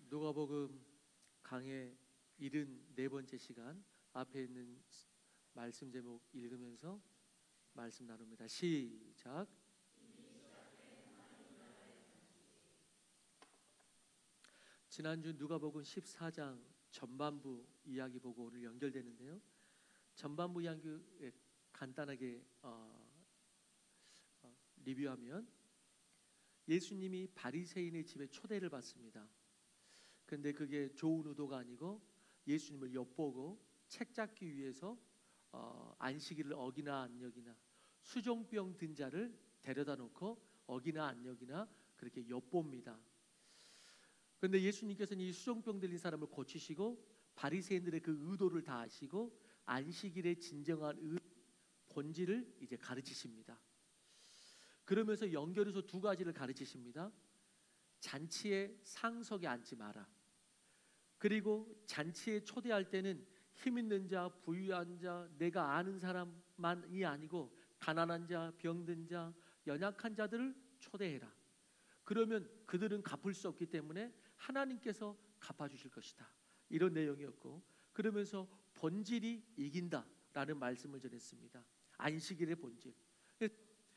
누가복음 강의 74번째 시간, 앞에 있는 말씀 제목 읽으면서 말씀 나눕니다. 시작. 지난주 누가복음 14장 전반부 이야기 보고 오늘 연결되는데요. 전반부 이야기 간단하게 리뷰하면 예수님이 바리새인의 집에 초대를 받습니다. 그런데 그게 좋은 의도가 아니고 예수님을 엿보고 책 잡기 위해서 안식일을 어기나 안 여기나, 수종병 든 자를 데려다 놓고 어기나 안 여기나 그렇게 엿봅니다. 그런데 예수님께서는 이 수종병 들린 사람을 고치시고 바리새인들의 그 의도를 다 아시고 안식일의 진정한 본질을 이제 가르치십니다. 그러면서 연결해서 두 가지를 가르치십니다. 잔치에 상석에 앉지 마라. 그리고 잔치에 초대할 때는 힘 있는 자, 부유한 자, 내가 아는 사람만이 아니고 가난한 자, 병든 자, 연약한 자들을 초대해라. 그러면 그들은 갚을 수 없기 때문에 하나님께서 갚아주실 것이다. 이런 내용이었고, 그러면서 본질이 이긴다라는 말씀을 전했습니다. 안식일의 본질.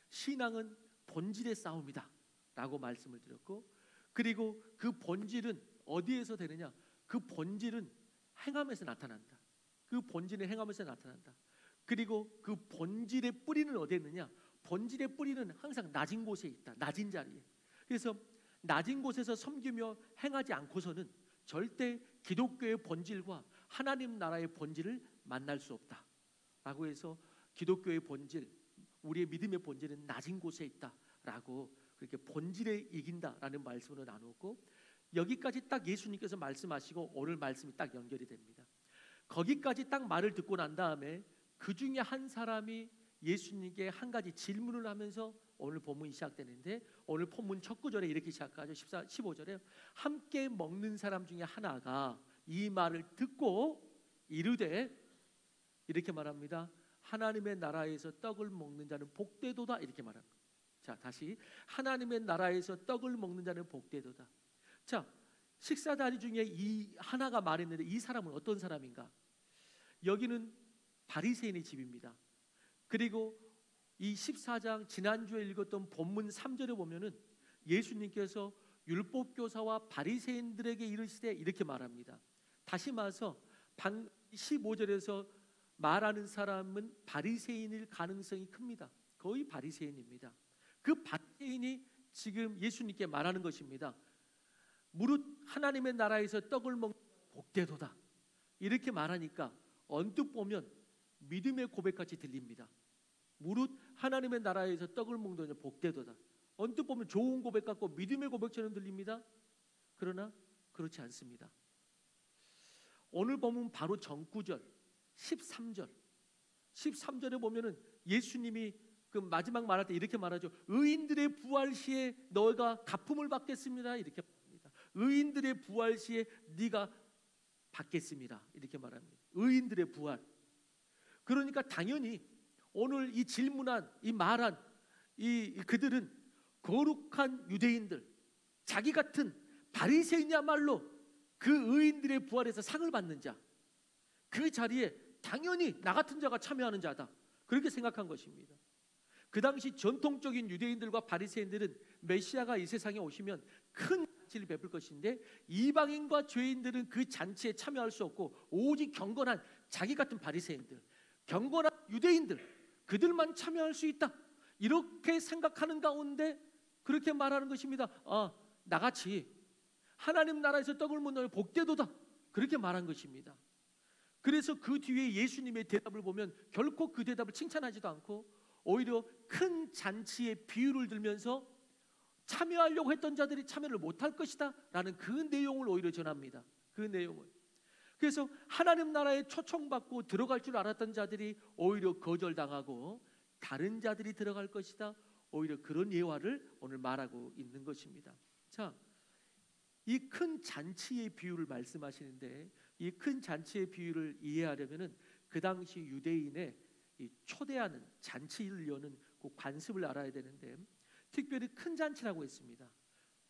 신앙은 본질의 싸움이다 라고 말씀을 드렸고, 그리고 그 본질은 어디에서 되느냐? 그 본질은 행함에서 나타난다. 그 본질은 행함에서 나타난다. 그리고 그 본질의 뿌리는 어디에 있느냐? 본질의 뿌리는 항상 낮은 곳에 있다. 낮은 자리에. 그래서 낮은 곳에서 섬기며 행하지 않고서는 절대 기독교의 본질과 하나님 나라의 본질을 만날 수 없다 라고 해서, 기독교의 본질, 우리의 믿음의 본질은 낮은 곳에 있다라고 그렇게 본질에 이긴다라는 말씀으로 나누었고, 여기까지 딱 예수님께서 말씀하시고 오늘 말씀이 딱 연결이 됩니다. 거기까지 딱 말을 듣고 난 다음에 그 중에 한 사람이 예수님께 한 가지 질문을 하면서 오늘 본문이 시작되는데, 오늘 본문 첫 구절에 이렇게 시작하죠. 15절에 함께 먹는 사람 중에 하나가 이 말을 듣고 이르되, 이렇게 말합니다. 하나님의 나라에서 떡을 먹는 자는 복되도다, 이렇게 말합니다. 자, 다시 하나님의 나라에서 떡을 먹는 자는 복되도다. 자, 식사자리 중에 이 하나가 말했는데 이 사람은 어떤 사람인가? 여기는 바리새인의 집입니다. 그리고 이 14장 지난주에 읽었던 본문 3절에 보면은 예수님께서 율법교사와 바리새인들에게 이르시되 이렇게 말합니다. 다시 말해서 15절에서 말하는 사람은 바리새인일 가능성이 큽니다. 거의 바리새인입니다. 그 바리새인이 지금 예수님께 말하는 것입니다. 무릇 하나님의 나라에서 떡을 먹는 복되도다, 이렇게 말하니까 언뜻 보면 믿음의 고백같이 들립니다. 무릇 하나님의 나라에서 떡을 먹는 자는 복되도다. 언뜻 보면 좋은 고백 같고 믿음의 고백처럼 들립니다. 그러나 그렇지 않습니다. 오늘 보면 바로 전구절 13절에 보면은 예수님이 그 마지막 말할 때 이렇게 말하죠. 의인들의 부활 시에 너가 갚음을 받겠습니다, 이렇게 말합니다. 의인들의 부활 시에 네가 받겠습니다, 이렇게 말합니다. 의인들의 부활. 그러니까 당연히 오늘 이 질문한, 이 말한 그들은 거룩한 유대인들, 자기 같은 바리새인이야말로 그 의인들의 부활에서 상을 받는 자, 그 자리에 당연히 나 같은 자가 참여하는 자다, 그렇게 생각한 것입니다. 그 당시 전통적인 유대인들과 바리새인들은 메시아가 이 세상에 오시면 큰 잔치를 베풀 것인데, 이방인과 죄인들은 그 잔치에 참여할 수 없고 오직 경건한 자기 같은 바리새인들, 경건한 유대인들, 그들만 참여할 수 있다, 이렇게 생각하는 가운데 그렇게 말하는 것입니다. 나같이 하나님 나라에서 떡을 먹는 복되도다, 그렇게 말한 것입니다. 그래서 그 뒤에 예수님의 대답을 보면 결코 그 대답을 칭찬하지도 않고 오히려 큰 잔치의 비유를 들면서 참여하려고 했던 자들이 참여를 못할 것이다 라는 그 내용을 오히려 전합니다. 그 내용을. 그래서 하나님 나라에 초청받고 들어갈 줄 알았던 자들이 오히려 거절당하고 다른 자들이 들어갈 것이다, 오히려 그런 예화를 오늘 말하고 있는 것입니다. 자, 이 큰 잔치의 비유를 말씀하시는데, 이 큰 잔치의 비유를 이해하려면은 그 당시 유대인의 이 초대하는, 잔치를 여는 그 관습을 알아야 되는데, 특별히 큰 잔치라고 했습니다.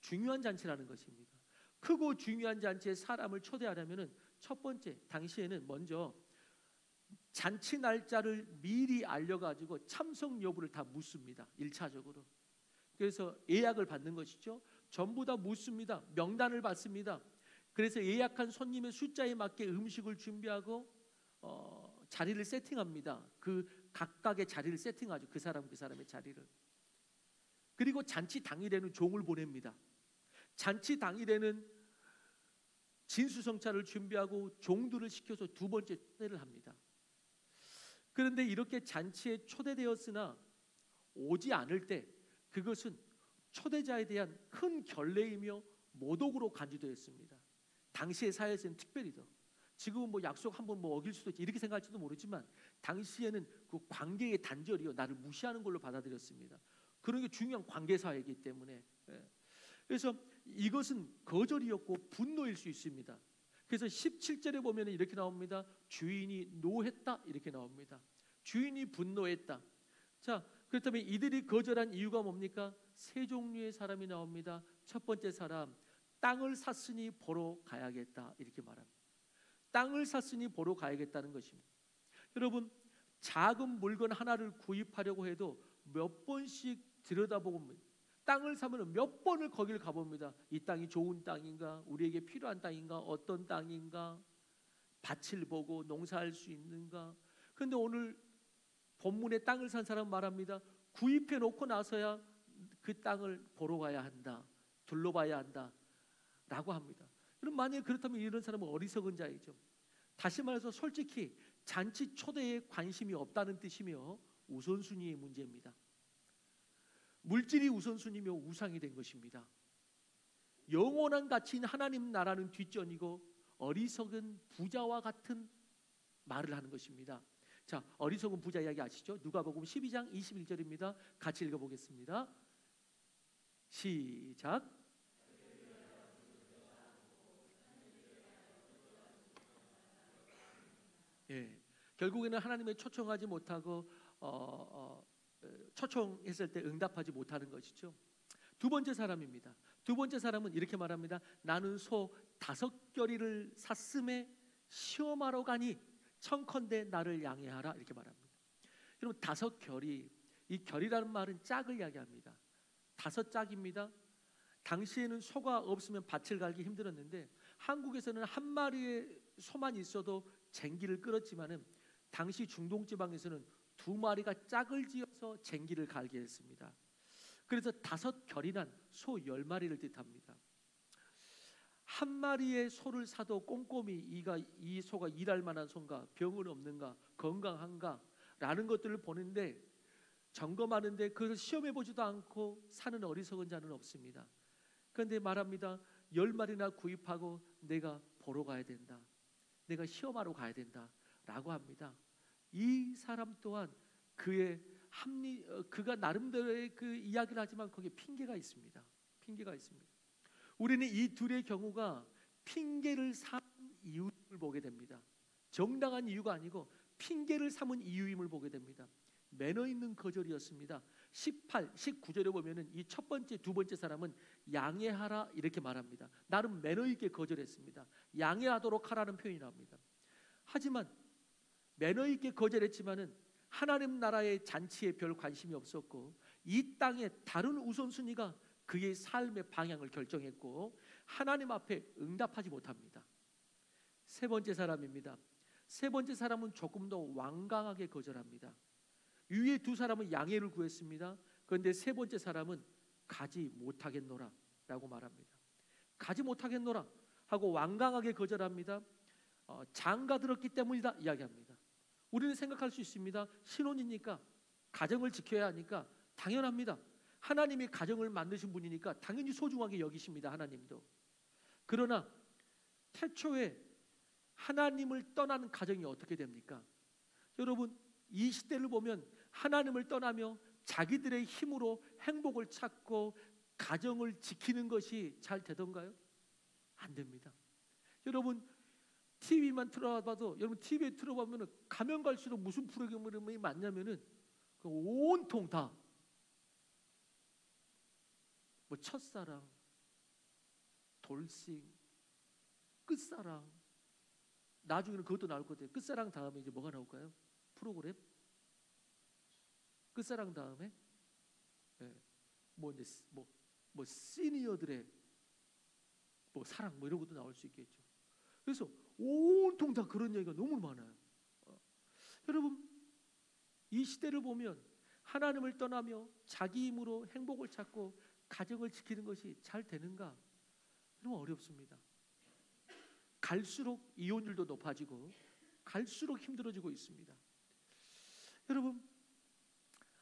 중요한 잔치라는 것입니다. 크고 중요한 잔치에 사람을 초대하려면은 첫 번째, 당시에는 먼저 잔치 날짜를 미리 알려가지고 참석 여부를 다 묻습니다. 1차적으로. 그래서 예약을 받는 것이죠. 전부 다 묻습니다. 명단을 받습니다. 그래서 예약한 손님의 숫자에 맞게 음식을 준비하고 자리를 세팅합니다. 그 각각의 자리를 세팅하죠. 그 사람의 자리를. 그리고 잔치 당일에는 종을 보냅니다. 잔치 당일에는 진수성찬을 준비하고 종들을 시켜서 두 번째 초대를 합니다. 그런데 이렇게 잔치에 초대되었으나 오지 않을 때 그것은 초대자에 대한 큰 결례이며 모독으로 간주되었습니다. 당시의 사회에서는 특별히 더. 지금은 뭐 약속 한번 뭐 어길 수도 있지 이렇게 생각할지도 모르지만 당시에는 그 관계의 단절이요 나를 무시하는 걸로 받아들였습니다. 그런 게 중요한 관계 사회이기 때문에. 그래서 이것은 거절이었고 분노일 수 있습니다. 그래서 17절에 보면 이렇게 나옵니다. 주인이 노했다 이렇게 나옵니다. 주인이 분노했다. 자, 그렇다면 이들이 거절한 이유가 뭡니까? 세 종류의 사람이 나옵니다. 첫 번째 사람, 땅을 샀으니 보러 가야겠다 이렇게 말합니다. 땅을 샀으니 보러 가야겠다는 것입니다. 여러분, 작은 물건 하나를 구입하려고 해도 몇 번씩 들여다보고 땅을 사면 몇 번을 거기를 가봅니다. 이 땅이 좋은 땅인가? 우리에게 필요한 땅인가? 어떤 땅인가? 밭을 보고 농사할 수 있는가? 그런데 오늘 본문에 땅을 산 사람 말합니다. 구입해 놓고 나서야 그 땅을 보러 가야 한다. 둘러봐야 한다. 라고 합니다. 그럼 만약에 그렇다면 이런 사람은 어리석은 자이죠. 다시 말해서 솔직히 잔치 초대에 관심이 없다는 뜻이며 우선순위의 문제입니다. 물질이 우선순위며 우상이 된 것입니다. 영원한 가치인 하나님 나라는 뒷전이고 어리석은 부자와 같은 말을 하는 것입니다. 자, 어리석은 부자 이야기 아시죠? 누가복음 12장 21절입니다. 같이 읽어보겠습니다. 시작. 예, 결국에는 하나님의 초청하지 못하고 초청했을 때 응답하지 못하는 것이죠. 두 번째 사람입니다. 두 번째 사람은 이렇게 말합니다. 나는 소 5겨리를 샀음에 시험하러 가니 청컨대 나를 양해하라 이렇게 말합니다. 여러분 5겨리, 이 겨리라는 말은 짝을 이야기합니다. 5짝입니다. 당시에는 소가 없으면 밭을 갈기 힘들었는데 한국에서는 한 마리의 소만 있어도 쟁기를 끌었지만은 당시 중동 지방에서는 2마리가 짝을 지어서 쟁기를 갈게 했습니다. 그래서 5겨리란 소 10마리를 뜻합니다. 한 마리의 소를 사도 꼼꼼히 이 소가 일할 만한 소인가, 병은 없는가, 건강한가 라는 것들을 보는데 점검하는데 그것을 시험해 보지도 않고 사는 어리석은 자는 없습니다. 그런데 말합니다. 10마리나 구입하고 내가 보러 가야 된다. 내가 시험하러 가야 된다 라고 합니다. 이 사람 또한 그가 나름대로의 그 이야기를 하지만 거기에 핑계가 있습니다. 핑계가 있습니다. 우리는 이 둘의 경우가 핑계를 삼은 이유를 보게 됩니다. 정당한 이유가 아니고 핑계를 삼은 이유임을 보게 됩니다. 매너 있는 거절이었습니다. 18, 19절에 보면은 이 첫 번째, 두 번째 사람은 양해하라 이렇게 말합니다. 나름 매너 있게 거절했습니다. 양해하도록 하라는 표현이 나옵니다. 하지만 매너 있게 거절했지만은 하나님 나라의 잔치에 별 관심이 없었고 이 땅의 다른 우선순위가 그의 삶의 방향을 결정했고 하나님 앞에 응답하지 못합니다. 세 번째 사람입니다. 세 번째 사람은 조금 더 완강하게 거절합니다. 위에 두 사람은 양해를 구했습니다. 그런데 세 번째 사람은 가지 못하겠노라 라고 말합니다. 가지 못하겠노라 하고 완강하게 거절합니다. 장가 들었기 때문이다 이야기합니다. 우리는 생각할 수 있습니다. 신혼이니까 가정을 지켜야 하니까 당연합니다. 하나님이 가정을 만드신 분이니까 당연히 소중하게 여기십니다. 하나님도. 그러나 태초에 하나님을 떠나는 가정이 어떻게 됩니까? 여러분 이 시대를 보면 하나님을 떠나며 자기들의 힘으로 행복을 찾고 가정을 지키는 것이 잘 되던가요? 안 됩니다. 여러분 TV만 틀어봐도 여러분 TV에 틀어보면 가면 갈수록 무슨 프로그램이 많냐면은 온통 다 뭐 첫사랑, 얼씬, 끝사랑. 나중에는 그것도 나올 것 같아요. 끝사랑 다음에 이제 뭐가 나올까요? 프로그램? 끝사랑 다음에 뭐 이제 뭐 시니어들의 뭐 사랑 뭐 이런 것도 나올 수 있겠죠. 그래서 온통 다 그런 얘기가 너무 많아요. 여러분, 이 시대를 보면 하나님을 떠나며 자기 힘으로 행복을 찾고 가정을 지키는 것이 잘 되는가? 너무 어렵습니다. 갈수록 이혼율도 높아지고 갈수록 힘들어지고 있습니다. 여러분,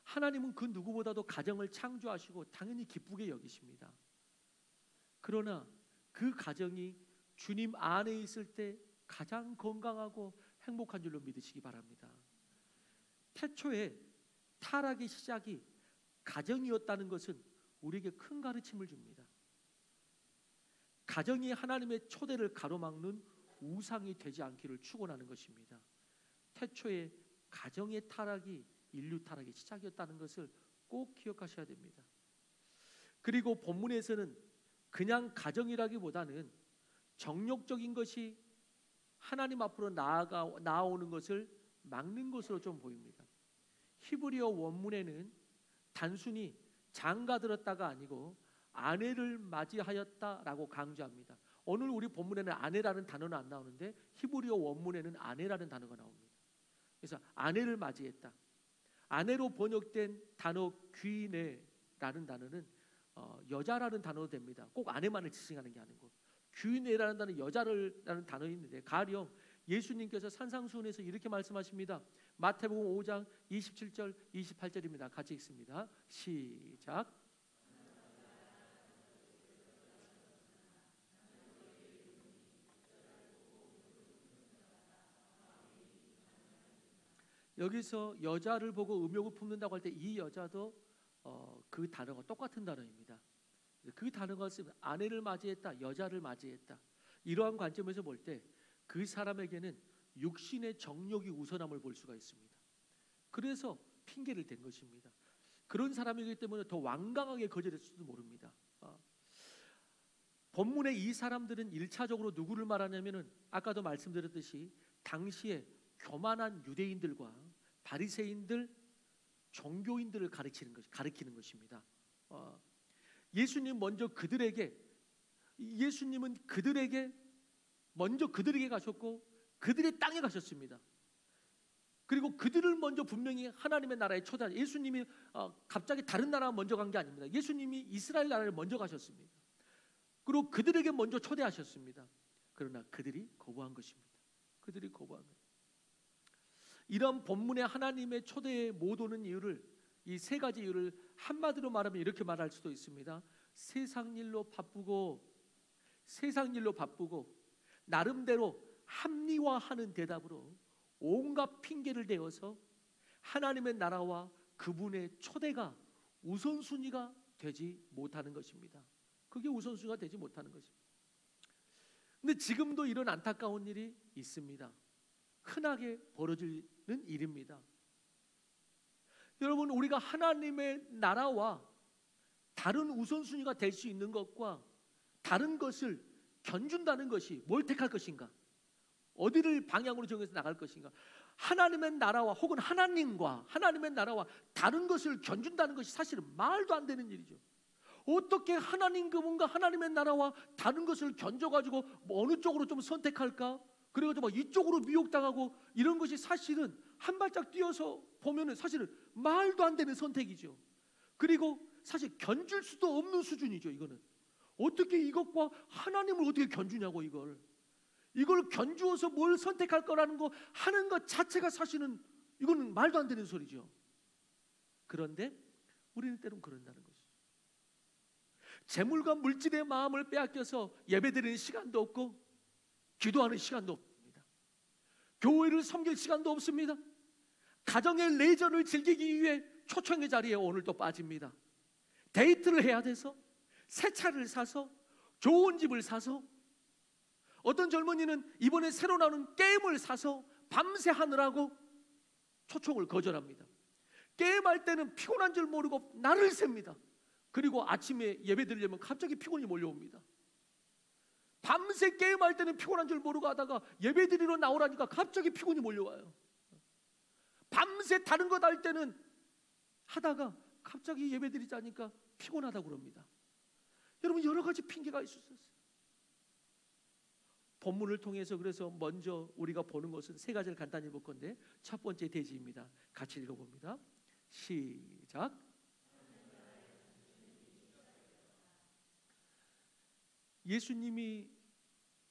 하나님은 그 누구보다도 가정을 창조하시고 당연히 기쁘게 여기십니다. 그러나 그 가정이 주님 안에 있을 때 가장 건강하고 행복한 줄로 믿으시기 바랍니다. 태초에 타락의 시작이 가정이었다는 것은 우리에게 큰 가르침을 줍니다. 가정이 하나님의 초대를 가로막는 우상이 되지 않기를 축원하는 것입니다. 태초에 가정의 타락이 인류 타락의 시작이었다는 것을 꼭 기억하셔야 됩니다. 그리고 본문에서는 그냥 가정이라기보다는 정욕적인 것이 하나님 앞으로 나아오는 것을 막는 것으로 좀 보입니다. 히브리어 원문에는 단순히 장가들었다가 아니고 아내를 맞이하였다라고 강조합니다. 오늘 우리 본문에는 아내라는 단어는 안 나오는데 히브리어 원문에는 아내라는 단어가 나옵니다. 그래서 아내를 맞이했다. 아내로 번역된 단어 귀네라는 단어는 여자라는 단어도 됩니다. 꼭 아내만을 지칭하는 게 아니고 귀네라는 단어, 여자라는 단어 있는데 가령 예수님께서 산상수훈에서 이렇게 말씀하십니다. 마태복음 5장 27절 28절입니다. 같이 읽습니다. 시작. 여기서 여자를 보고 음욕을 품는다고 할 때 이 여자도 그 단어가 똑같은 단어입니다. 그 단어가 쓰면 아내를 맞이했다, 여자를 맞이했다. 이러한 관점에서 볼 때 그 사람에게는 육신의 정욕이 우선함을 볼 수가 있습니다. 그래서 핑계를 댄 것입니다. 그런 사람이기 때문에 더 완강하게 거절했을지도 모릅니다. 본문에 이 사람들은 1차적으로 누구를 말하냐면은 아까도 말씀드렸듯이 당시에 교만한 유대인들과 바리새인들, 종교인들을 가리키는 것입니다. 예수님은 먼저 그들에게 가셨고 그들의 땅에 가셨습니다. 그리고 그들을 먼저 분명히 하나님의 나라에 초대한 예수님이 갑자기 다른 나라 먼저 간 게 아닙니다. 예수님이 이스라엘 나라를 먼저 가셨습니다. 그리고 그들에게 먼저 초대하셨습니다. 그러나 그들이 거부한 것입니다. 그들이 거부한 것. 이런 본문의 하나님의 초대에 못 오는 이유를 이 세 가지 이유를 한마디로 말하면 이렇게 말할 수도 있습니다. 세상 일로 바쁘고 나름대로 합리화하는 대답으로 온갖 핑계를 대어서 하나님의 나라와 그분의 초대가 우선순위가 되지 못하는 것입니다. 그게 우선순위가 되지 못하는 것입니다. 근데 지금도 이런 안타까운 일이 있습니다. 흔하게 벌어지는 일입니다. 여러분, 우리가 하나님의 나라와 다른 우선순위가 될 수 있는 것과 다른 것을 견준다는 것이 뭘 택할 것인가? 어디를 방향으로 정해서 나갈 것인가? 하나님의 나라와 혹은 하나님의 나라와 다른 것을 견준다는 것이 사실은 말도 안 되는 일이죠. 어떻게 하나님 그분과 하나님의 나라와 다른 것을 견져가지고 어느 쪽으로 좀 선택할까? 그래가지고 막 이쪽으로 미혹당하고 이런 것이 사실은 한 발짝 뛰어서 보면은 사실은 말도 안 되는 선택이죠. 그리고 사실 견줄 수도 없는 수준이죠. 이거는 어떻게 이것과 하나님을 어떻게 견주냐고 이걸 견주어서 뭘 선택할 거라는 거 하는 것 자체가 사실은 이거는 말도 안 되는 소리죠. 그런데 우리는 때론 그런다는 것이죠. 재물과 물질의 마음을 빼앗겨서 예배드리는 시간도 없고 기도하는 시간도 없습니다. 교회를 섬길 시간도 없습니다. 가정의 레저를 즐기기 위해 초청의 자리에 오늘 또 빠집니다. 데이트를 해야 돼서 새 차를 사서 좋은 집을 사서 어떤 젊은이는 이번에 새로 나오는 게임을 사서 밤새 하느라고 초청을 거절합니다. 게임할 때는 피곤한 줄 모르고 날을 셉니다. 그리고 아침에 예배 드리려면 갑자기 피곤이 몰려옵니다. 밤새 게임할 때는 피곤한 줄 모르고 하다가 예배드리러 나오라니까 갑자기 피곤이 몰려와요. 밤새 다른 것 할 때는 하다가 갑자기 예배드리자니까 피곤하다고 그럽니다. 여러분, 여러 가지 핑계가 있을 수 있어요. 본문을 통해서 그래서 먼저 우리가 보는 것은 세 가지를 간단히 볼 건데, 첫 번째 대지입니다. 같이 읽어봅니다. 시작. 예수님이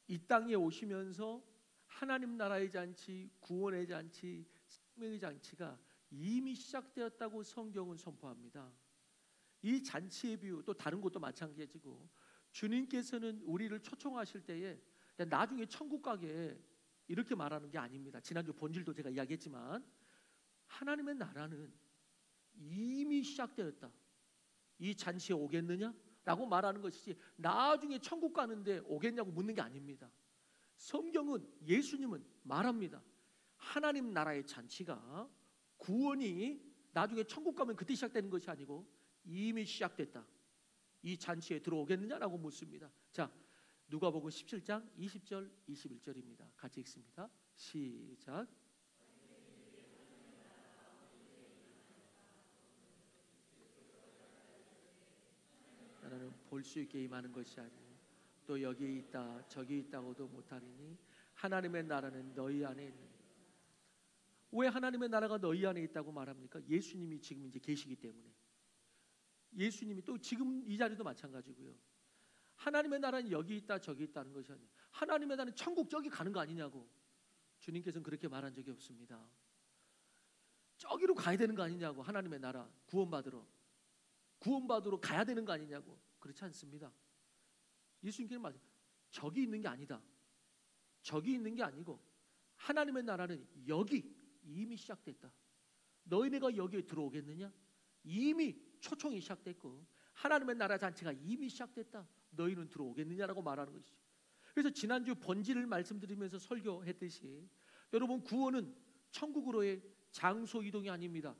이 땅에 오시면서 하나님 나라의 잔치, 구원의 잔치, 생명의 잔치가 이미 시작되었다고 성경은 선포합니다. 이 잔치의 비유, 또 다른 것도 마찬가지고, 주님께서는 우리를 초청하실 때에 나중에 천국 가게 이렇게 말하는 게 아닙니다. 지난주 본질도 제가 이야기했지만, 하나님의 나라는 이미 시작되었다. 이 잔치에 오겠느냐? 라고 말하는 것이지, 나중에 천국 가는데 오겠냐고 묻는 게 아닙니다. 성경은, 예수님은 말합니다. 하나님 나라의 잔치가, 구원이 나중에 천국 가면 그때 시작되는 것이 아니고 이미 시작됐다. 이 잔치에 들어오겠느냐라고 묻습니다. 자, 누가복음 17장 20절 21절입니다. 같이 읽습니다. 시작. 나는 볼 수 있게 임하는 것이 아니요 또 여기 있다 저기 있다고도 못하리니 하나님의 나라는 너희 안에 있는. 왜 하나님의 나라가 너희 안에 있다고 말합니까? 예수님이 지금 이제 계시기 때문에. 예수님이 또 지금 이 자리도 마찬가지고요. 하나님의 나라는 여기 있다 저기 있다는 것이 아니에요. 하나님의 나라는 천국 저기 가는 거 아니냐고. 주님께서는 그렇게 말한 적이 없습니다. 저기로 가야 되는 거 아니냐고. 하나님의 나라 구원받으러 가야 되는 거 아니냐고. 그렇지 않습니다. 예수님께는 맞아요. 저기 있는 게 아니다. 저기 있는 게 아니고 하나님의 나라는 여기 이미 시작됐다. 너희네가 여기에 들어오겠느냐? 이미 초청이 시작됐고 하나님의 나라 잔치가 이미 시작됐다. 너희는 들어오겠느냐라고 말하는 것이죠. 그래서 지난주 본질을 말씀드리면서 설교했듯이, 여러분, 구원은 천국으로의 장소 이동이 아닙니다.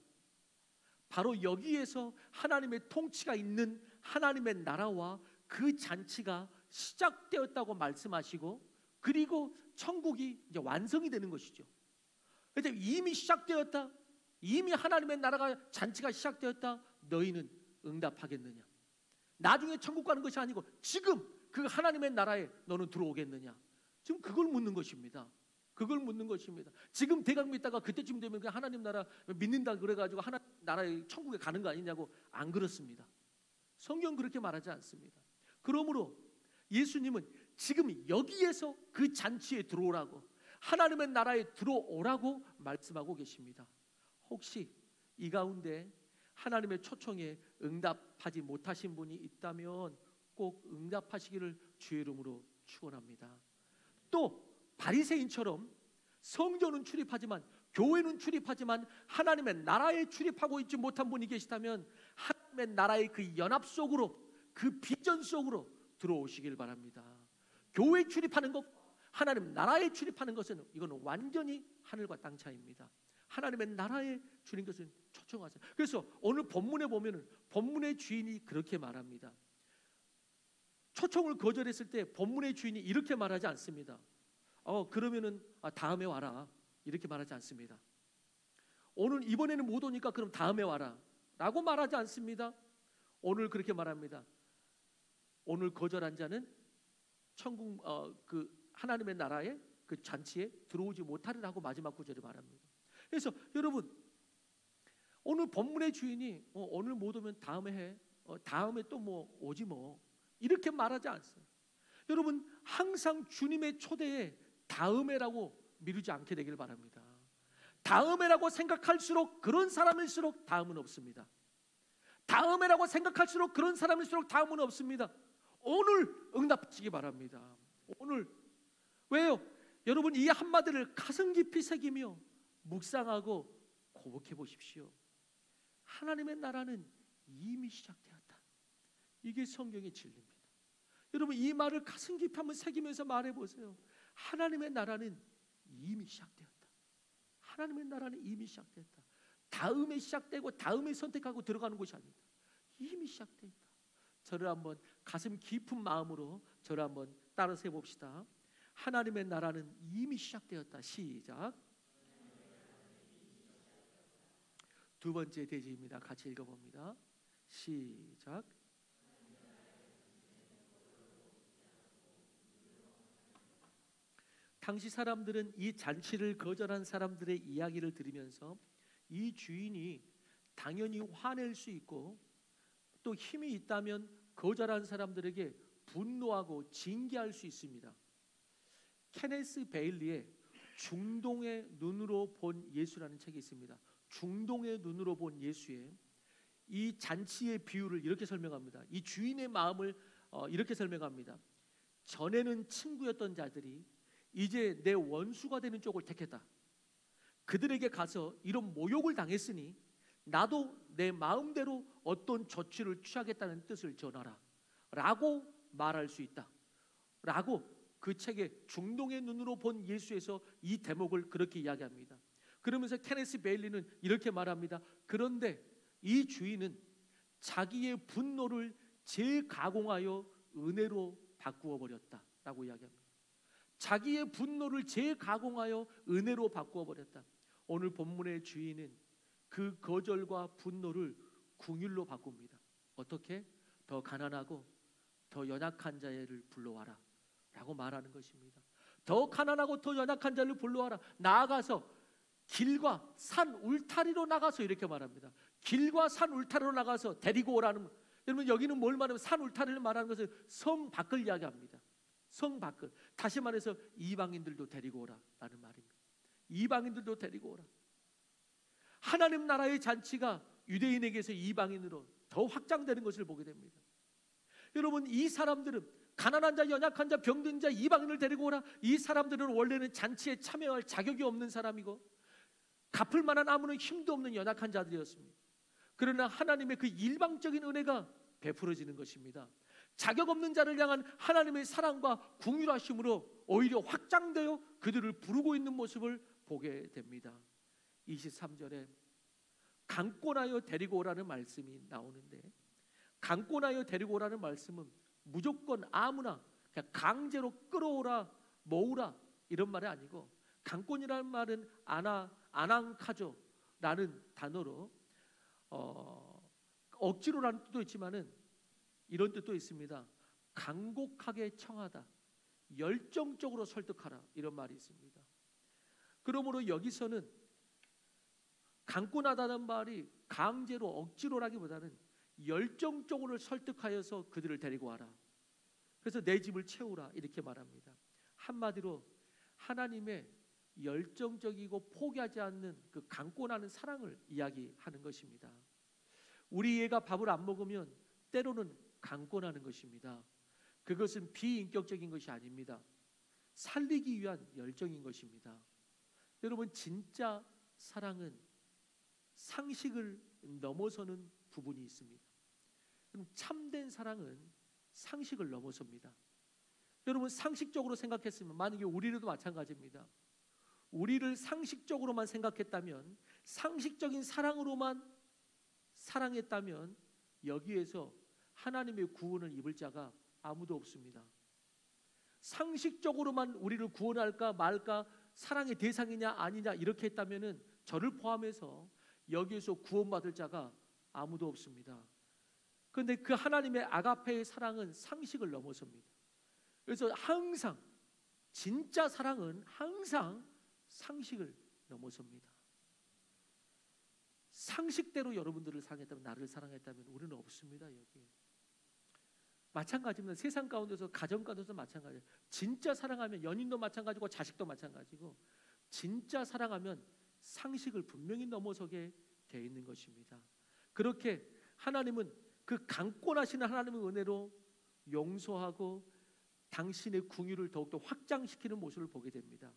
바로 여기에서 하나님의 통치가 있는 하나님의 나라와 그 잔치가 시작되었다고 말씀하시고, 그리고 천국이 이제 완성이 되는 것이죠. 그래서 이미 시작되었다, 이미 하나님의 나라가 잔치가 시작되었다. 너희는 응답하겠느냐? 나중에 천국 가는 것이 아니고 지금 그 하나님의 나라에 너는 들어오겠느냐? 지금 그걸 묻는 것입니다. 그걸 묻는 것입니다. 지금 대강 믿다가 그때쯤 되면 그냥 하나님 나라 믿는다 그래가지고 하나님 나라의 천국에 가는 거 아니냐고. 안 그렇습니다. 성경 그렇게 말하지 않습니다. 그러므로 예수님은 지금 여기에서 그 잔치에 들어오라고, 하나님의 나라에 들어오라고 말씀하고 계십니다. 혹시 이 가운데 하나님의 초청에 응답하지 못하신 분이 있다면 꼭 응답하시기를 주의 이름으로 축원합니다. 또 바리새인처럼 성전은 출입하지만, 교회는 출입하지만 하나님의 나라에 출입하고 있지 못한 분이 계시다면 하나님의 나라의 그 연합 속으로, 그 비전 속으로 들어오시길 바랍니다. 교회에 출입하는 것, 하나님 나라에 출입하는 것은 이거는 완전히 하늘과 땅 차이입니다. 하나님의 나라에 주님께서는 초청하세요. 그래서 오늘 본문에 보면은 본문의 주인이 그렇게 말합니다. 초청을 거절했을 때 본문의 주인이 이렇게 말하지 않습니다. 그러면은 다음에 와라, 이렇게 말하지 않습니다. 오늘 이번에는 못 오니까 그럼 다음에 와라 라고 말하지 않습니다. 오늘 그렇게 말합니다. 오늘 거절한 자는 천국 그 하나님의 나라의 그 잔치에 들어오지 못하리라고 마지막 구절에 말합니다. 그래서 여러분, 오늘 본문의 주인이 오늘 못 오면 다음에 해, 다음에 또 뭐 오지 뭐, 이렇게 말하지 않습니다. 여러분, 항상 주님의 초대에 다음에라고 미루지 않게 되길 바랍니다. 다음에라고 생각할수록 그런 사람일수록 다음은 없습니다. 다음에라고 생각할수록 그런 사람일수록 다음은 없습니다. 오늘 응답하시기 바랍니다. 오늘. 왜요? 여러분, 이 한마디를 가슴 깊이 새기며 묵상하고 고백해 보십시오. 하나님의 나라는 이미 시작되었다. 이게 성경의 진리입니다. 여러분, 이 말을 가슴 깊이 한번 새기면서 말해 보세요. 하나님의 나라는 이미 시작되었다. 하나님의 나라는 이미 시작됐다. 다음에 시작되고 다음에 선택하고 들어가는 것이 아니다. 이미 시작되었다. 저를 한번 가슴 깊은 마음으로 저를 한번 따라서 해봅시다. 하나님의 나라는 이미 시작되었다. 시작. 두 번째 대지입니다. 같이 읽어봅니다. 시작. 당시 사람들은 이 잔치를 거절한 사람들의 이야기를 들으면서 이 주인이 당연히 화낼 수 있고 또 힘이 있다면 거절한 사람들에게 분노하고 징계할 수 있습니다. 케네스 베일리의 중동의 눈으로 본 예수라는 책이 있습니다. 중동의 눈으로 본 예수의 이 잔치의 비유를 이렇게 설명합니다. 이 주인의 마음을 이렇게 설명합니다. 전에는 친구였던 자들이 이제 내 원수가 되는 쪽을 택했다. 그들에게 가서 이런 모욕을 당했으니 나도 내 마음대로 어떤 조치를 취하겠다는 뜻을 전하라 라고 말할 수 있다 라고 그 책의 중동의 눈으로 본 예수에서 이 대목을 그렇게 이야기합니다. 그러면서 케네스 베일리는 이렇게 말합니다. 그런데 이 주인은 자기의 분노를 재가공하여 은혜로 바꾸어 버렸다 라고 이야기합니다. 자기의 분노를 재가공하여 은혜로 바꾸어 버렸다. 오늘 본문의 주인은 그 거절과 분노를 긍휼로 바꿉니다. 어떻게? 더 가난하고 더 연약한 자를 불러와라 라고 말하는 것입니다. 더 가난하고 더 연약한 자를 불러와라. 나아가서 길과 산 울타리로 나가서 이렇게 말합니다. 길과 산 울타리로 나가서 데리고 오라는. 여러분 여기는 뭘 말하면 산 울타리를 말하는 것은 성 밖을 이야기합니다. 성 밖을. 다시 말해서 이방인들도 데리고 오라라는 말입니다. 이방인들도 데리고 오라. 하나님 나라의 잔치가 유대인에게서 이방인으로 더 확장되는 것을 보게 됩니다. 여러분 이 사람들은 가난한 자, 연약한 자, 병든 자, 이방인을 데리고 오라. 이 사람들은 원래는 잔치에 참여할 자격이 없는 사람이고 갚을 만한 아무런 힘도 없는 연약한 자들이었습니다. 그러나 하나님의 그 일방적인 은혜가 베풀어지는 것입니다. 자격 없는 자를 향한 하나님의 사랑과 긍휼하심으로 오히려 확장되어 그들을 부르고 있는 모습을 보게 됩니다. 23절에 강권하여 데리고 오라는 말씀이 나오는데 강권하여 데리고 오라는 말씀은 무조건 아무나 그냥 강제로 끌어오라 모으라 이런 말이 아니고 강권이라는 말은 아낭카조라는 단어로 억지로라는 뜻도 있지만은 이런 뜻도 있습니다. 간곡하게 청하다, 열정적으로 설득하라 이런 말이 있습니다. 그러므로 여기서는 강권하다는 말이 강제로 억지로라기보다는 열정적으로 설득하여서 그들을 데리고 와라. 그래서 내 집을 채우라 이렇게 말합니다. 한마디로 하나님의 열정적이고 포기하지 않는 그 강권하는 사랑을 이야기하는 것입니다. 우리 애가 밥을 안 먹으면 때로는 강권하는 것입니다. 그것은 비인격적인 것이 아닙니다. 살리기 위한 열정인 것입니다. 여러분 진짜 사랑은 상식을 넘어서는 부분이 있습니다. 참된 사랑은 상식을 넘어섭니다. 여러분 상식적으로 생각했으면 만약에 우리들도 마찬가지입니다. 우리를 상식적으로만 생각했다면 상식적인 사랑으로만 사랑했다면 여기에서 하나님의 구원을 입을 자가 아무도 없습니다. 상식적으로만 우리를 구원할까 말까 사랑의 대상이냐 아니냐 이렇게 했다면 저를 포함해서 여기에서 구원받을 자가 아무도 없습니다. 그런데 그 하나님의 아가페의 사랑은 상식을 넘어섭니다. 그래서 항상 진짜 사랑은 항상 상식을 넘어섭니다. 상식대로 여러분들을 사랑했다면 나를 사랑했다면 우리는 없습니다. 여기에 마찬가지입니다. 세상 가운데서 가정 가운데서 마찬가지예요. 진짜 사랑하면 연인도 마찬가지고 자식도 마찬가지고 진짜 사랑하면 상식을 분명히 넘어서게 되어 있는 것입니다. 그렇게 하나님은 그 강권하시는 하나님의 은혜로 용서하고 당신의 긍휼을 더욱더 확장시키는 모습을 보게 됩니다.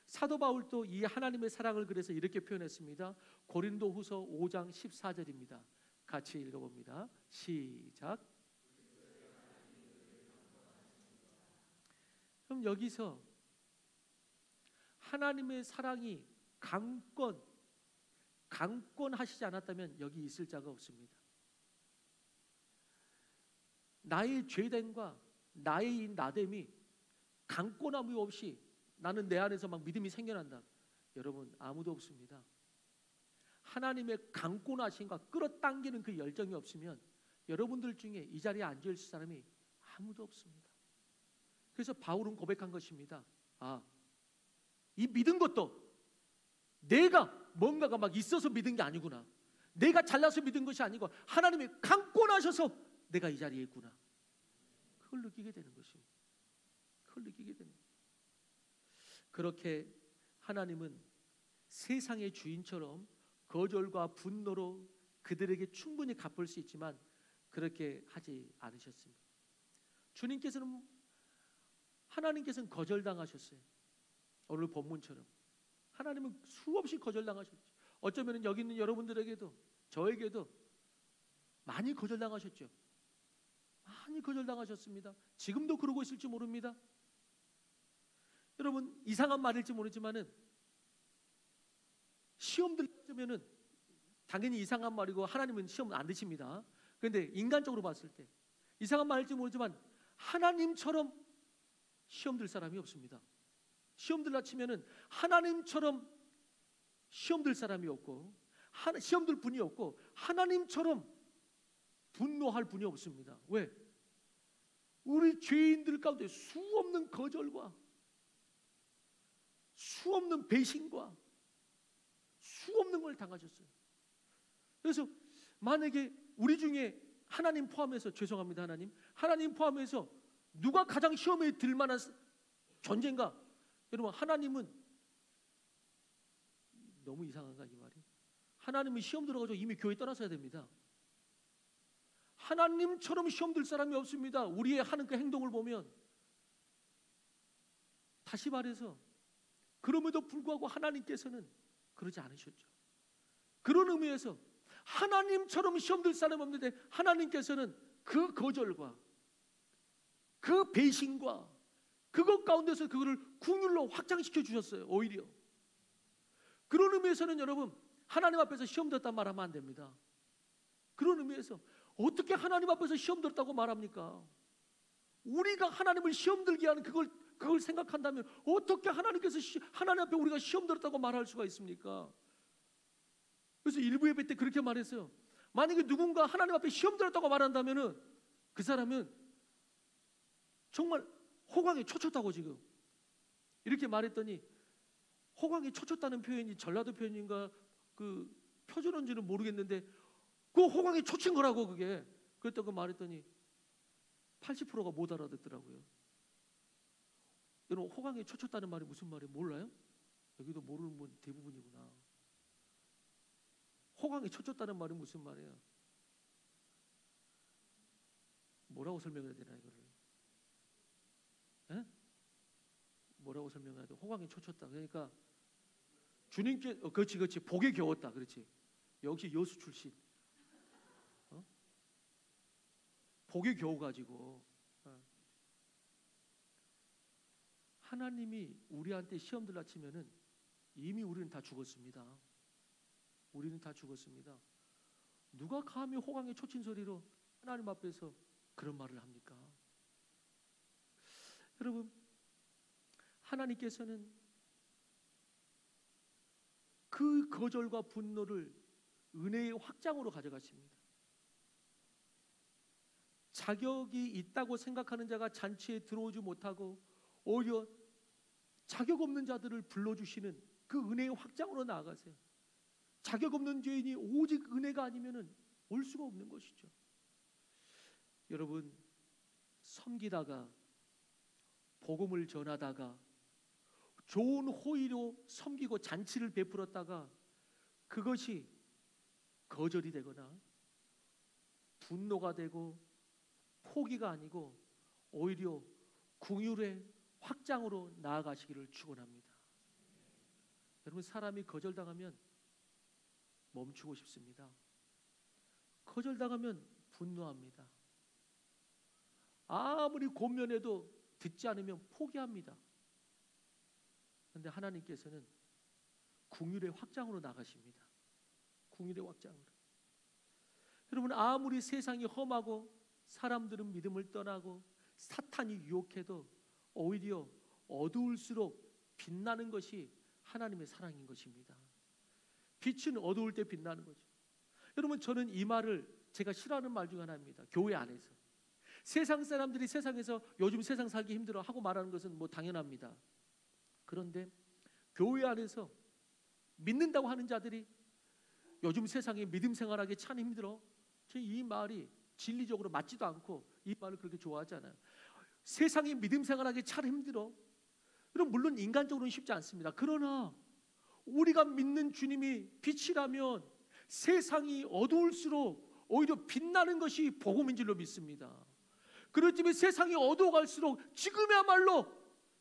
사도 바울도 이 하나님의 사랑을 그래서 이렇게 표현했습니다. 고린도후서 5장 14절입니다. 같이 읽어봅니다. 시작. 그럼 여기서 하나님의 사랑이 강권하시지 않았다면 여기 있을 자가 없습니다. 나의 죄됨과 나의 이 나됨이 강권함이 없이 나는 내 안에서 막 믿음이 생겨난다. 여러분, 아무도 없습니다. 하나님의 강권하심과 끌어당기는 그 열정이 없으면 여러분들 중에 이 자리에 앉아 있을 사람이 아무도 없습니다. 그래서 바울은 고백한 것입니다. 이 믿은 것도 내가 뭔가가 막 있어서 믿은 게 아니구나. 내가 잘나서 믿은 것이 아니고 하나님이 강권하셔서 내가 이 자리에 있구나. 그걸 느끼게 되는 것입니다. 그걸 느끼게 되는 거예요. 그렇게 하나님은 세상의 주인처럼 거절과 분노로 그들에게 충분히 갚을 수 있지만 그렇게 하지 않으셨습니다. 하나님께서는 거절당하셨어요. 오늘 본문처럼 하나님은 수없이 거절당하셨죠. 어쩌면 여기 있는 여러분들에게도 저에게도 많이 거절당하셨죠. 많이 거절당하셨습니다. 지금도 그러고 있을지 모릅니다. 여러분, 이상한 말일지 모르지만은 시험들 들으면은 당연히 이상한 말이고 하나님은 시험 안 드십니다. 그런데 인간적으로 봤을 때 이상한 말일지 모르지만 하나님처럼 시험 들 사람이 없습니다. 시험 들라 치면은 하나님처럼 시험 들 사람이 없고 시험 들 분이 없고 하나님처럼 분노할 분이 없습니다. 왜? 우리 죄인들 가운데 수없는 거절과 수없는 배신과 수없는 걸 당하셨어요. 그래서 만약에 우리 중에 하나님 포함해서 죄송합니다. 하나님 포함해서 누가 가장 시험에 들 만한 존재인가? 여러분, 하나님은 너무 이상한가 이 말이? 하나님은 시험 들어가지고 이미 교회 떠나서야 됩니다. 하나님처럼 시험 들 사람이 없습니다. 우리의 하는 그 행동을 보면 다시 말해서 그럼에도 불구하고 하나님께서는 그러지 않으셨죠. 그런 의미에서 하나님처럼 시험 들 사람이 없는데 하나님께서는 그 거절과 그 배신과 그것 가운데서 그거를 긍휼로 확장시켜 주셨어요. 오히려 그런 의미에서는 여러분, 하나님 앞에서 시험 들었단 말하면 안 됩니다. 그런 의미에서 어떻게 하나님 앞에서 시험 들었다고 말합니까? 우리가 하나님을 시험 들게 하는 그걸 생각한다면 어떻게 하나님 앞에 우리가 시험 들었다고 말할 수가 있습니까? 그래서 일부 예배 때 그렇게 말했어요. 만약에 누군가 하나님 앞에 시험 들었다고 말한다면은 그 사람은 정말 호강에 초쳤다고 지금 이렇게 말했더니, 호강에 초쳤다는 표현이 전라도 표현인가 그 표준어인지는 모르겠는데 그 호강에 초친 거라고 그게. 그랬다고 말했더니 80%가 못 알아듣더라고요. 여러분, 호강에 초쳤다는 말이 무슨 말이에요? 몰라요? 여기도 모르는 분 대부분이구나. 호강에 초쳤다는 말이 무슨 말이에요? 뭐라고 설명해야 되나 이거를? 에? 뭐라고 설명해야 돼? 호강에 초쳤다. 그러니까 주님께 그렇지 복에 겨웠다. 그렇지. 역시 여수 출신. 복에 겨워가지고 하나님이 우리한테 시험 들라 치면은 이미 우리는 다 죽었습니다. 우리는 다 죽었습니다. 누가 감히 호강에 초친 소리로 하나님 앞에서 그런 말을 합니까? 여러분, 하나님께서는 그 거절과 분노를 은혜의 확장으로 가져가십니다. 자격이 있다고 생각하는 자가 잔치에 들어오지 못하고 오히려 자격 없는 자들을 불러주시는 그 은혜의 확장으로 나아가세요. 자격 없는 죄인이 오직 은혜가 아니면 올 수가 없는 것이죠. 여러분, 섬기다가 복음을 전하다가 좋은 호의로 섬기고 잔치를 베풀었다가 그것이 거절이 되거나 분노가 되고 포기가 아니고 오히려 긍휼의 확장으로 나아가시기를 축원합니다. 여러분, 사람이 거절당하면 멈추고 싶습니다. 거절당하면 분노합니다. 아무리 권면해도 듣지 않으면 포기합니다. 그런데 하나님께서는 긍휼의 확장으로 나가십니다. 긍휼의 확장으로. 여러분, 아무리 세상이 험하고 사람들은 믿음을 떠나고 사탄이 유혹해도 오히려 어두울수록 빛나는 것이 하나님의 사랑인 것입니다. 빛은 어두울 때 빛나는 거죠. 여러분, 저는 이 말을 제가 싫어하는 말 중 하나입니다. 교회 안에서 세상 사람들이 세상에서 요즘 세상 살기 힘들어 하고 말하는 것은 뭐 당연합니다. 그런데 교회 안에서 믿는다고 하는 자들이 요즘 세상에 믿음 생활하기 참 힘들어, 이 말이 진리적으로 맞지도 않고 이 말을 그렇게 좋아하지 않아요. 세상에 믿음 생활하기 참 힘들어. 여러분, 물론 인간적으로는 쉽지 않습니다. 그러나 우리가 믿는 주님이 빛이라면 세상이 어두울수록 오히려 빛나는 것이 복음인 줄로 믿습니다. 그렇지만 세상이 어두워갈수록 지금이야말로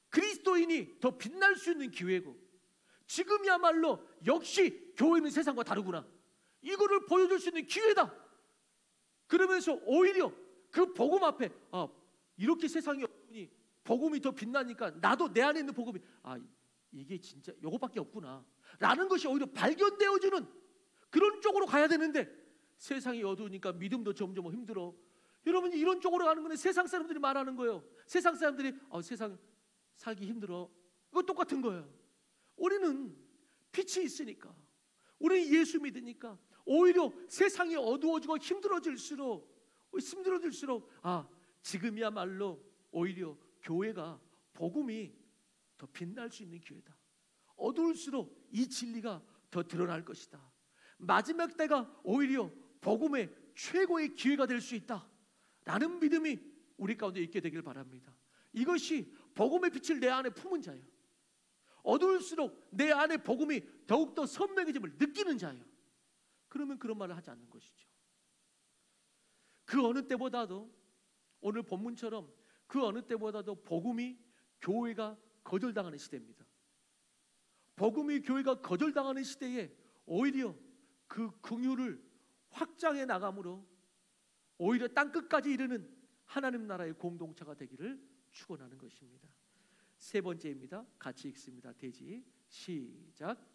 그리스도인이 더 빛날 수 있는 기회고, 지금이야말로 역시 교회는 세상과 다르구나, 이거를 보여줄 수 있는 기회다. 그러면서 오히려 그 복음 앞에 이렇게 세상이 어두우니 복음이 더 빛나니까 나도 내 안에 있는 복음이 이게 진짜 이거밖에 없구나 라는 것이 오히려 발견되어지는 그런 쪽으로 가야 되는데, 세상이 어두우니까 믿음도 점점 힘들어. 여러분, 이런 쪽으로 가는 거는 세상 사람들이 말하는 거예요. 세상 사람들이 세상 살기 힘들어, 이거 똑같은 거예요. 우리는 빛이 있으니까, 우리는 예수 믿으니까 오히려 세상이 어두워지고 힘들어질수록 지금이야말로 오히려 교회가 복음이 더 빛날 수 있는 기회다. 어두울수록 이 진리가 더 드러날 것이다. 마지막 때가 오히려 복음의 최고의 기회가 될 수 있다 라는 믿음이 우리 가운데 있게 되길 바랍니다. 이것이 복음의 빛을 내 안에 품은 자예요. 어두울수록 내 안에 복음이 더욱더 선명해짐을 느끼는 자예요. 그러면 그런 말을 하지 않는 것이죠. 그 어느 때보다도, 오늘 본문처럼 그 어느 때보다도 복음이 교회가 거절당하는 시대입니다. 복음이 교회가 거절당하는 시대에 오히려 그 긍휼을 확장해 나감으로 오히려 땅끝까지 이르는 하나님 나라의 공동체가 되기를 축원하는 것입니다. 세 번째입니다. 같이 읽습니다. 대지 시작.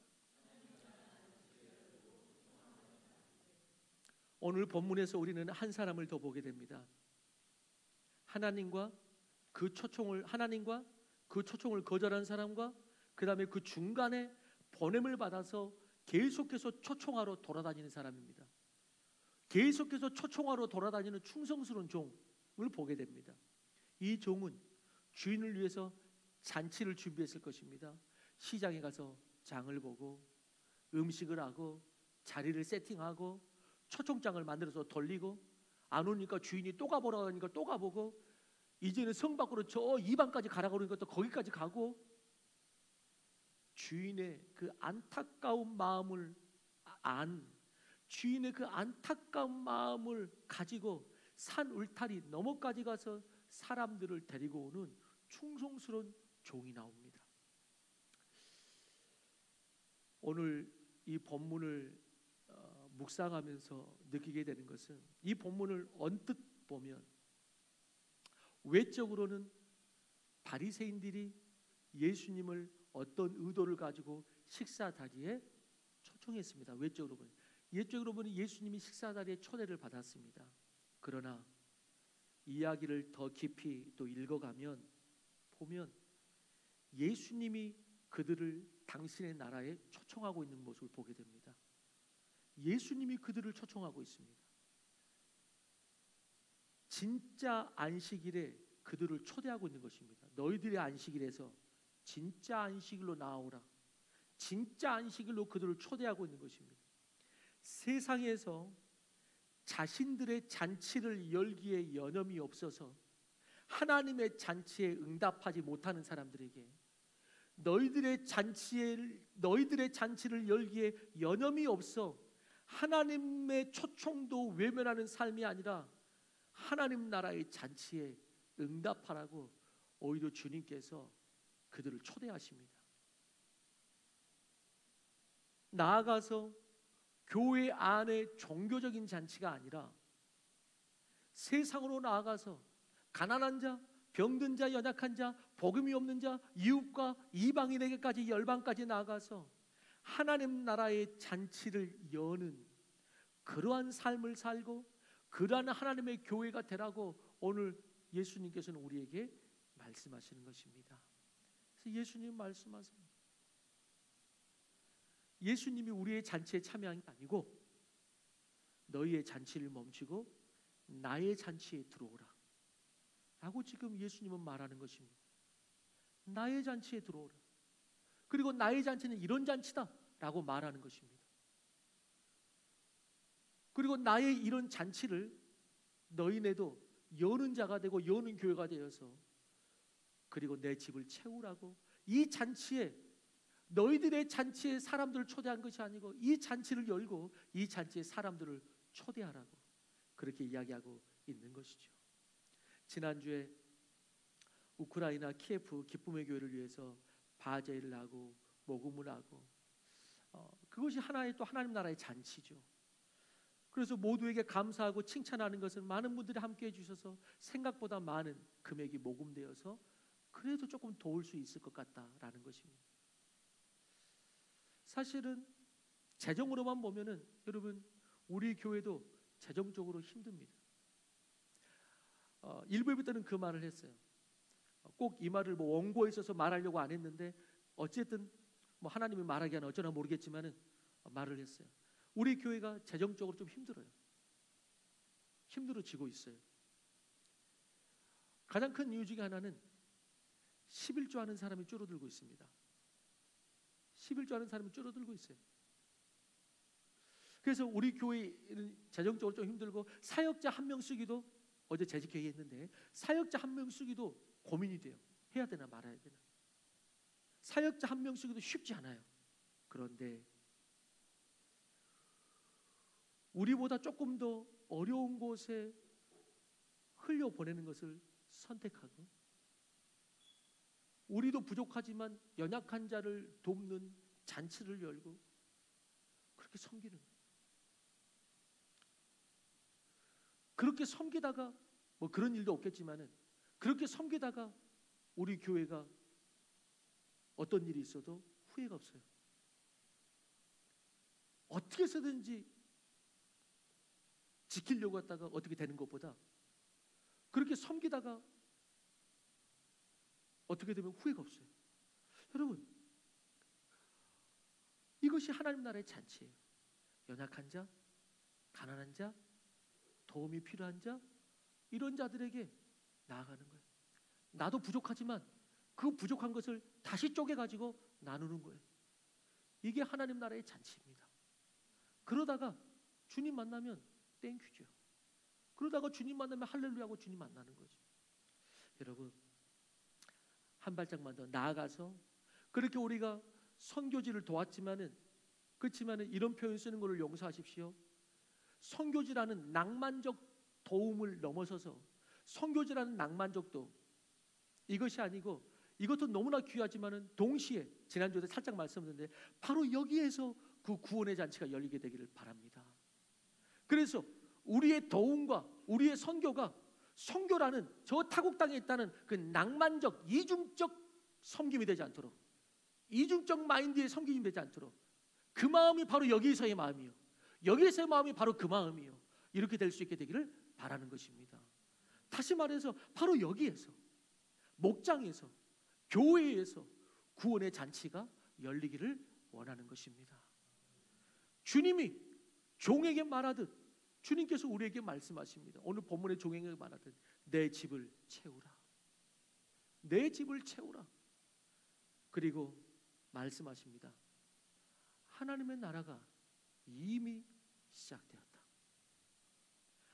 오늘 본문에서 우리는 한 사람을 더 보게 됩니다. 하나님과 그 초청을 거절한 사람과 그 다음에 그 중간에 보냄을 받아서 계속해서 초청하러 돌아다니는 사람입니다. 계속해서 초청하러 돌아다니는 충성스러운 종을 보게 됩니다. 이 종은 주인을 위해서 잔치를 준비했을 것입니다. 시장에 가서 장을 보고 음식을 하고 자리를 세팅하고 초청장을 만들어서 돌리고, 안 오니까 주인이 또 가보라고 하니까 또 가보고, 이제는 성 밖으로 저 이방까지 가라고 그러니까 또 거기까지 가고, 주인의 그 안타까운 마음을 가지고 산 울타리 너머까지 가서 사람들을 데리고 오는 충성스러운 종이 나옵니다. 오늘 이 본문을 묵상하면서 느끼게 되는 것은, 이 본문을 언뜻 보면 외적으로는 바리새인들이 예수님을 어떤 의도를 가지고 식사 자리에 초청했습니다. 외적으로 보면, 예적으로 보면 예수님이 식사 자리에 초대를 받았습니다. 그러나 이야기를 더 깊이 또 읽어가면 보면 예수님이 그들을 당신의 나라에 초청하고 있는 모습을 보게 됩니다. 예수님이 그들을 초청하고 있습니다. 진짜 안식일에 그들을 초대하고 있는 것입니다. 너희들의 안식일에서 진짜 안식일로 나아오라. 진짜 안식일로 그들을 초대하고 있는 것입니다. 세상에서 자신들의 잔치를 열기에 여념이 없어서 하나님의 잔치에 응답하지 못하는 사람들에게 너희들의 잔치를 열기에 여념이 없어 하나님의 초청도 외면하는 삶이 아니라 하나님 나라의 잔치에 응답하라고 오히려 주님께서 그들을 초대하십니다. 나아가서 교회 안의 종교적인 잔치가 아니라 세상으로 나아가서 가난한 자, 병든 자, 연약한 자, 복음이 없는 자, 이웃과 이방인에게까지 열방까지 나아가서 하나님 나라의 잔치를 여는 그러한 삶을 살고 그러한 하나님의 교회가 되라고 오늘 예수님께서는 우리에게 말씀하시는 것입니다. 그래서 예수님 말씀하세요. 예수님이 우리의 잔치에 참여한 게 아니고 너희의 잔치를 멈추고 나의 잔치에 들어오라 라고 지금 예수님은 말하는 것입니다. 나의 잔치에 들어오라. 그리고 나의 잔치는 이런 잔치다 라고 말하는 것입니다. 그리고 나의 이런 잔치를 너희네도 여는 자가 되고 여는 교회가 되어서 그리고 내 집을 채우라고, 이 잔치에 너희들의 잔치에 사람들을 초대한 것이 아니고 이 잔치를 열고 이 잔치에 사람들을 초대하라고 그렇게 이야기하고 있는 것이죠. 지난주에 우크라이나 키예프 기쁨의 교회를 위해서 바제를 하고 모금을 하고 그것이 하나의 또 하나님 나라의 잔치죠. 그래서 모두에게 감사하고 칭찬하는 것은 많은 분들이 함께해 주셔서 생각보다 많은 금액이 모금되어서 그래도 조금 도울 수 있을 것 같다라는 것입니다. 사실은 재정으로만 보면은 여러분 우리 교회도 재정적으로 힘듭니다. 일부 예배 때는 그 말을 했어요. 꼭 이 말을 뭐 원고에 있어서 말하려고 안 했는데 어쨌든 뭐 하나님이 말하기 는 어쩌나 모르겠지만은 말을 했어요. 우리 교회가 재정적으로 좀 힘들어요. 힘들어지고 있어요. 가장 큰 이유 중에 하나는 11조 하는 사람이 줄어들고 있습니다. 11조 하는 사람이 줄어들고 있어요. 그래서 우리 교회는 재정적으로 좀 힘들고 사역자 한 명 쓰기도, 어제 재직회의 했는데 사역자 한 명 쓰기도 고민이 돼요. 해야 되나 말아야 되나. 사역자 한 명 쓰기도 쉽지 않아요. 그런데 우리보다 조금 더 어려운 곳에 흘려보내는 것을 선택하고 우리도 부족하지만 연약한 자를 돕는 잔치를 열고 그렇게 섬기는 거예요. 그렇게 섬기다가 뭐 그런 일도 없겠지만은 그렇게 섬기다가 우리 교회가 어떤 일이 있어도 후회가 없어요. 어떻게 해서든지 지키려고 했다가 어떻게 되는 것보다 그렇게 섬기다가 어떻게 되면 후회가 없어요. 여러분, 이것이 하나님 나라의 잔치예요. 연약한 자, 가난한 자, 도움이 필요한 자, 이런 자들에게 나아가는 거예요. 나도 부족하지만 그 부족한 것을 다시 쪼개가지고 나누는 거예요. 이게 하나님 나라의 잔치입니다. 그러다가 주님 만나면 땡큐죠. 그러다가 주님 만나면 할렐루야하고 주님 만나는 거죠. 여러분, 한 발짝만 더 나아가서 그렇게 우리가 선교지를 도왔지만은 그렇지만은 이런 표현 쓰는 것을 용서하십시오. 선교지라는 낭만적 도움을 넘어서서 선교지라는 낭만적도 이것이 아니고 이것도 너무나 귀하지만은 동시에 지난주에 살짝 말씀드렸는데 바로 여기에서 그 구원의 잔치가 열리게 되기를 바랍니다. 그래서 우리의 도움과 우리의 선교가 선교라는 저 타국 땅에 있다는 그 낭만적 이중적 섬김이 되지 않도록, 이중적 마인드의 섬김이 되지 않도록 그 마음이 바로 여기서의 마음이요, 여기서의 마음이 바로 그 마음이요, 이렇게 될 수 있게 되기를 바라는 것입니다. 다시 말해서 바로 여기에서 목장에서 교회에서 구원의 잔치가 열리기를 원하는 것입니다. 주님이 종에게 말하듯 주님께서 우리에게 말씀하십니다. 오늘 본문의 종에게 말하듯 내 집을 채우라. 내 집을 채우라. 그리고 말씀하십니다. 하나님의 나라가 이미 시작되었다.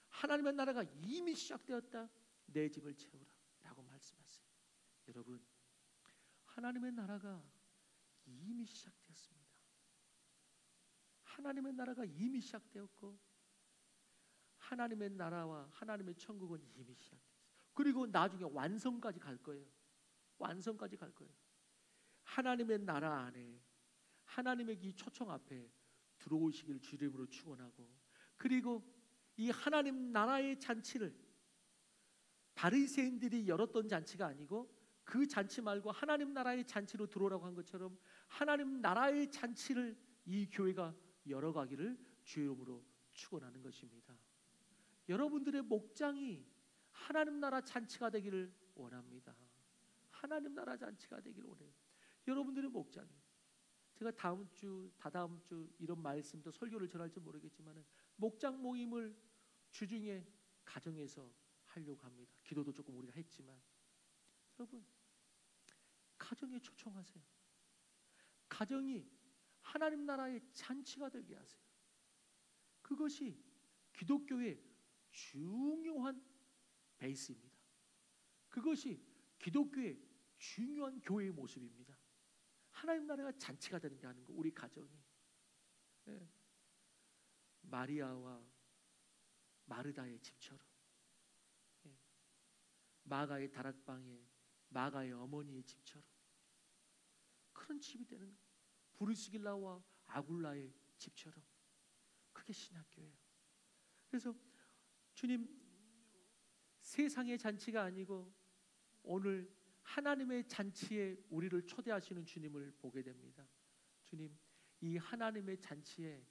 하나님의 나라가 이미 시작되었다. 내 집을 채우라 라고 말씀하세요. 여러분, 하나님의 나라가 이미 시작되었습니다. 하나님의 나라가 이미 시작되었고 하나님의 나라와 하나님의 천국은 이미 시작됐어요. 그리고 나중에 완성까지 갈 거예요. 완성까지 갈 거예요. 하나님의 나라 안에 하나님의 이 초청 앞에 들어오시길 주 이름으로 축원하고, 그리고 이 하나님 나라의 잔치를 바리새인들이 열었던 잔치가 아니고 그 잔치 말고 하나님 나라의 잔치로 들어오라고 한 것처럼 하나님 나라의 잔치를 이 교회가 열어가기를 주 이름으로 축원하는 것입니다. 여러분들의 목장이 하나님 나라 잔치가 되기를 원합니다. 하나님 나라 잔치가 되기를 원해요. 여러분들의 목장이, 제가 다음 주, 다다음 주 이런 말씀도 설교를 전할지 모르겠지만 목장 모임을 주중에 가정에서 하려고 합니다. 기도도 조금 우리가 했지만, 여러분 가정에 초청하세요. 가정이 하나님 나라의 잔치가 되게 하세요. 그것이 기독교의 중요한 베이스입니다. 그것이 기독교의 중요한 교회의 모습입니다. 하나님 나라가 잔치가 되는 게 하는 거, 우리 가정이. 네. 마리아와 마르다의 집처럼, 네. 마가의 다락방에 마가의 어머니의 집처럼 그런 집이 되는 거예요. 브리스길라와 아굴라의 집처럼. 그게 신학교예요. 그래서 주님, 세상의 잔치가 아니고 오늘 하나님의 잔치에 우리를 초대하시는 주님을 보게 됩니다. 주님, 이 하나님의 잔치에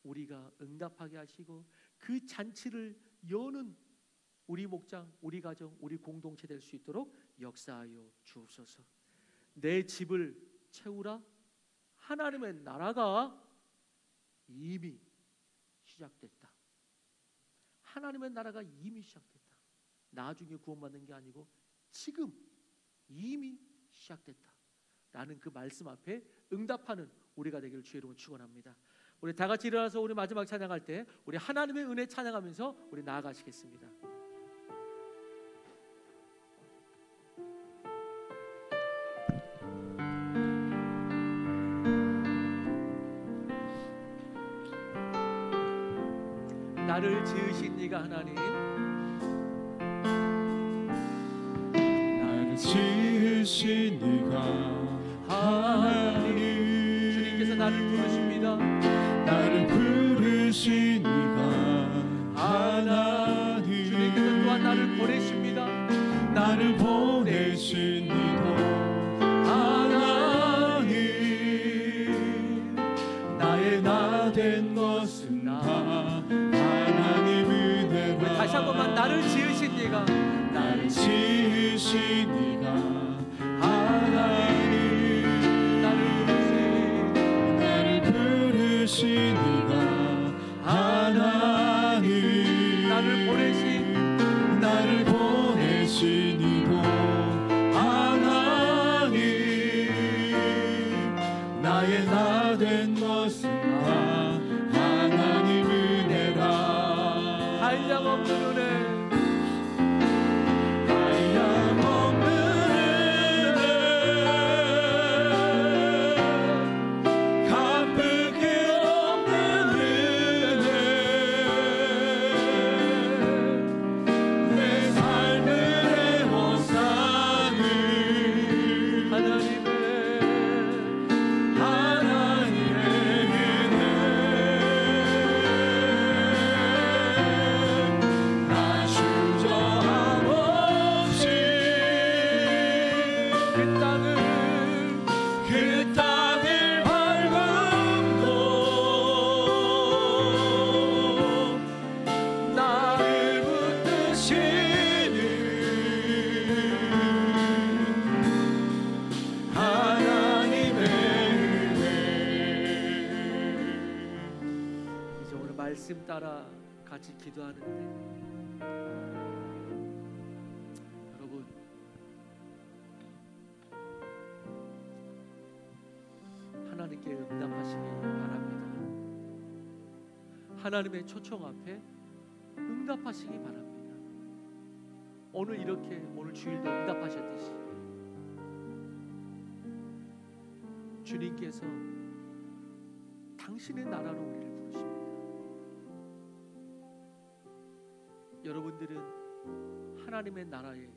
우리가 응답하게 하시고 그 잔치를 여는 우리 목장, 우리 가정, 우리 공동체 될 수 있도록 역사하여 주옵소서. 내 집을 채우라. 하나님의 나라가 이미 시작됐다. 하나님의 나라가 이미 시작됐다. 나중에 구원받는 게 아니고 지금 이미 시작됐다 라는 그 말씀 앞에 응답하는 우리가 되기를 주의 이름으로 축원합니다. 우리 다 같이 일어나서 우리 마지막 찬양할 때 우리 하나님의 은혜 찬양하면서 우리 나아가시겠습니다. 나를 지으신 이가 하나님, 나를 지으신 이가 하나님, 주님께서 나를 부르십니다. 나를 부르신 이가 하나님, 주님께서 또한 나를 보내십니다. 나를 보내신 이도 하나님, 나의 나 된 것은 다 하나님 은혜라. 다시 한 번만, 나를 지으신 이가, 나를 지으신 이가 하나님, 나를 부르신 이가 하나님, 나를 보내신 이도 하나님, 나의 나 된 것은 다 하나님 은혜라. 한량없는 은혜, 한량없는 은혜, 갚을 길 없는 은혜, 내 삶을 애워싸는 하나님의 은혜, 나 주저함 없이 그 땅을 밟음도 나를 붙드시는 하나님의 은혜. 이제 오늘 말씀 따라 같이 기도하는데, 여러분 하나님께 응답하시기 바랍니다. 하나님의 초청 앞에 응답하시기 바랍니다. 오늘 이렇게 오늘 주일도 응답하셨듯이 주님께서 당신의 나라로 우리를 부르십니다. 여러분들은 하나님의 나라의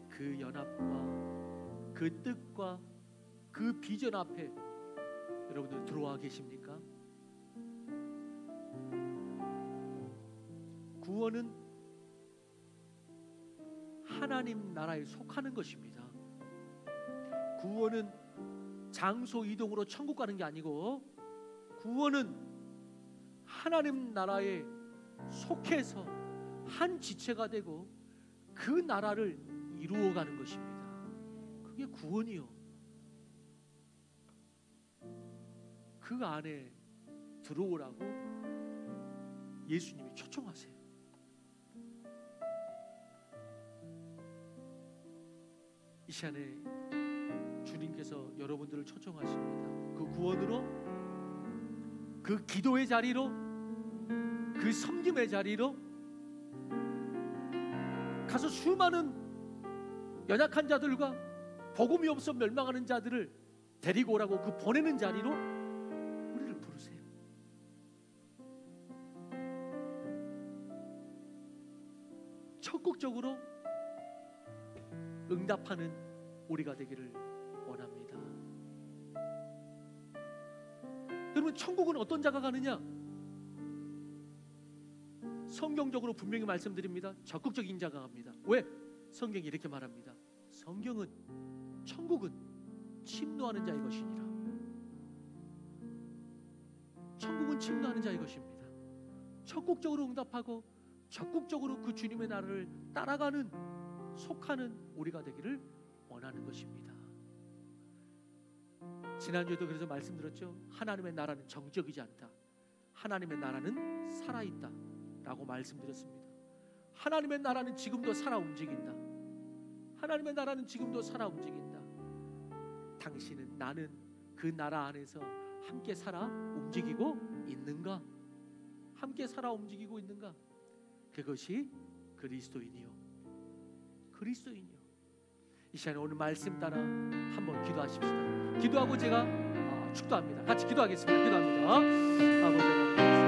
그 연합과 그 뜻과 그 비전 앞에 여러분들 들어와 계십니까? 구원은 하나님 나라에 속하는 것입니다. 구원은 장소 이동으로 천국 가는 게 아니고, 구원은 하나님 나라에 속해서 한 지체가 되고 그 나라를 이루어가는 것입니다. 그게 구원이요. 그 안에 들어오라고 예수님이 초청하세요. 이 시간에 주님께서 여러분들을 초청하십니다. 그 구원으로, 그 기도의 자리로, 그 섬김의 자리로 가서 수많은 연약한 자들과 복음이 없어 멸망하는 자들을 데리고 오라고 그 보내는 자리로 우리를 부르세요. 적극적으로 응답하는 우리가 되기를 원합니다. 여러분, 천국은 어떤 자가 가느냐? 성경적으로 분명히 말씀드립니다. 적극적인 자가 갑니다. 왜? 성경이 이렇게 말합니다. 성경은, 천국은 침노하는 자의 것이니라. 천국은 침노하는 자의 것입니다. 적극적으로 응답하고 적극적으로 그 주님의 나라를 따라가는, 속하는 우리가 되기를 원하는 것입니다. 지난주에도 그래서 말씀드렸죠. 하나님의 나라는 정적이지 않다. 하나님의 나라는 살아있다 라고 말씀드렸습니다. 하나님의 나라는 지금도 살아 움직인다. 하나님의 나라는 지금도 살아 움직인다. 당신은, 나는 그 나라 안에서 함께 살아 움직이고 있는가? 함께 살아 움직이고 있는가? 그것이 그리스도인이요. 그리스도인이요. 이 시간에 오늘 말씀 따라 한번 기도하십시다. 기도하고 제가 축도합니다. 같이 기도하겠습니다. 기도합니다. 아버지